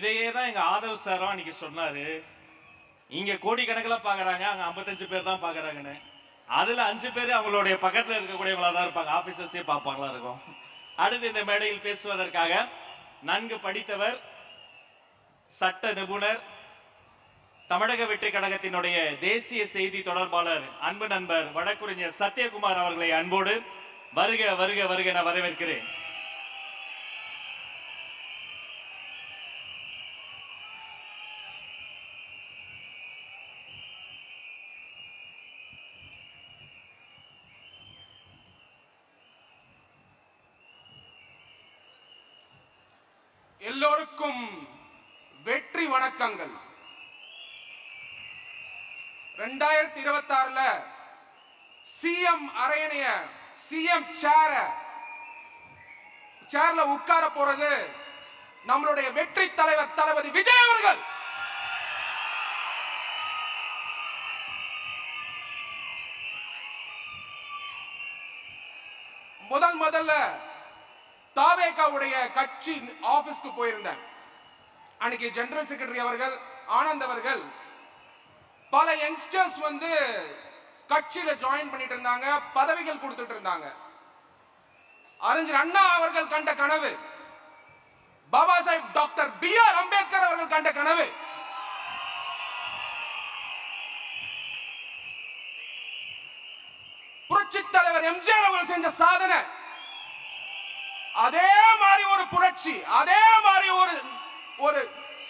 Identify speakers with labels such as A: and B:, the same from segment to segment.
A: இதையே தான் எங்க ஆதவ் சாரும் அன்னைக்கு சொன்னாரு. இங்க கோடிக்கணக்கில் பாக்குறாங்க, அங்க 55 பேர் தான் பாக்குறாங்கன்னு. அதுல 5 பேர் அவங்களுடைய பக்கத்துல இருக்கக்கூடியவங்களா தான் இருப்பாங்க. ஆபீசர்ஸே பார்ப்பாங்களா இருக்கும். அடுத்து இந்த மேடையில் பேசுவதற்காக நன்கு படித்தவர், சட்ட நிபுணர், தமிழக வெற்றி கழகத்தினுடைய தேசிய செய்தி தொடர்பாளர், அன்பு நண்பர் வழக்குரைஞர் சத்யகுமார் அவர்களை அன்போடு வருக வருக வருக என வரவேற்கிறேன்.
B: எல்லோருக்கும் வெற்றி வணக்கங்கள். 2026 சிஎம் அரையணைய சிஎம் சேர்ல உட்கார போறது நம்மளுடைய வெற்றி தலைவர் தளபதி விஜய் அவர்கள். முதல்ல தாவேகாவுடைய கட்சி ஆபீஸ்க்கு போயிருந்தேன். அன்னைக்கு ஜெனரல் செக்ரட்டரி அவர்கள், ஆனந்த் அவர்கள், பல யங்ஸ்டர்ஸ் கட்சியில ஜாயின் பண்ணிட்டு இருந்தாங்க, பதவிகள் கொடுத்துட்டு இருந்தாங்க. அறிஞர் அண்ணா அவர்கள் கண்ட கனவு, பாபா சாஹிப் டாக்டர் பி.ஆர். அம்பேத்கர் அவர்கள் கண்ட கனவு, புரட்சி தலைவர் எம்ஜிஆர் அவர்கள் செஞ்ச சாதனை, அதே மாதிரி ஒரு புரட்சி, அதே மாதிரி ஒரு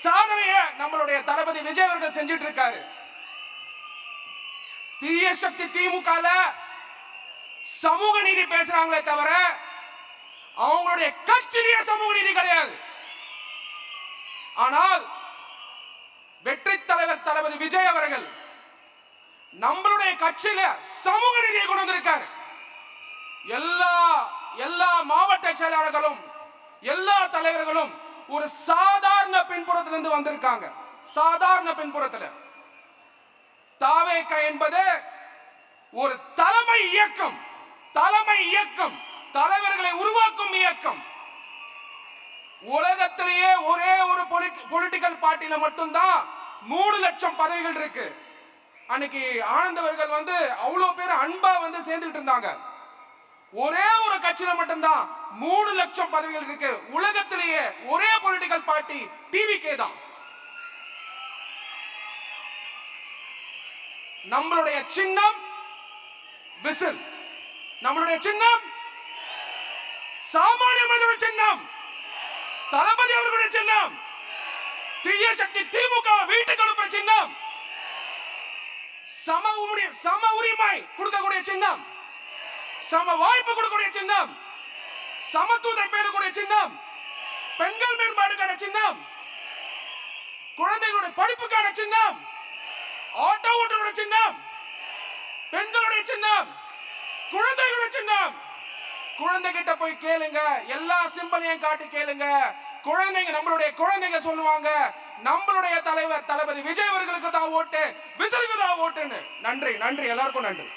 B: சாதனையை நம்மளுடைய தளபதி விஜய் அவர்கள் செஞ்சிட்டு இருக்காரு. தீய சக்தி திமுக சமூக நீதி பேசுறாங்களே தவிர அவங்களுடைய கட்சியிலேயே சமூக நீதி கிடையாது. ஆனால் வெற்றி தலைவர் தளபதி விஜய் அவர்கள் நம்மளுடைய கட்சியில சமூக நீதியை கொண்டு வந்திருக்காரு. எல்லா மாவட்ட செயலாளர்களும், எல்லா தலைவர்களும் ஒரு சாதாரண பின்புறத்திலிருந்து வந்திருக்காங்க. சாதாரண பின்புறத்தில் தாவேகா என்பது ஒரு தலைமை இயக்கம், தலைவர்களை உருவாக்கும் இயக்கம். உலகத்திலேயே ஒரே ஒரு பொலிட்டிக்கல் பார்ட்டியில மட்டும்தான் 3 லட்சம் பதவிகள் இருக்கு. அன்னைக்கு ஆனந்த் அவர்கள் அவ்வளவு பேர் அன்பா சேர்ந்துட்டு இருந்தாங்க. ஒரே ஒரு கட்சியில மட்டும்தான் 3 லட்சம் பதவிகள் இருக்கு. உலகத்திலேயே ஒரே பொலிட்டிக்கல் பார்ட்டி டிவிகே தான். நம்மளுடைய சின்னம் விசில், நம்மளுடைய சின்னம் சாமானிய மனிதனுடைய சின்னம், தளபதி அவர்களுடைய சின்னம், தீய சக்தி திமுக வீட்டுக்கு அனுப்புற சின்னம், சம உரிமை கொடுக்கக்கூடிய சின்னம், சம வாய்ப்பு கொடுக்கக்கூடிய சின்னம், சமத்துவத்தை பேணக்கூடிய சின்னம், பெண்கள் மேம்பாடுக்கான சின்னம், குழந்தைகளுடைய படிப்புக்கான சின்னம், ஆட்டோ ஓட்டுடைய சின்னம், பெண்களுடைய சின்னம், குழந்தைகளுடைய சின்னம். குழந்தைகிட்ட போய் கேளுங்க, எல்லா சிம்பலையும் காட்டி கேளுங்க. குழந்தைங்க, நம்மளுடைய குழந்தைங்க சொல்லுவாங்க, நம்மளுடைய தலைவர் தளபதி விஜய் அவர்களுக்கு தான் ஓட்டு, விசிலுக்கு தான் ஓட்டுன்னு. நன்றி, எல்லாருக்கும் நன்றி.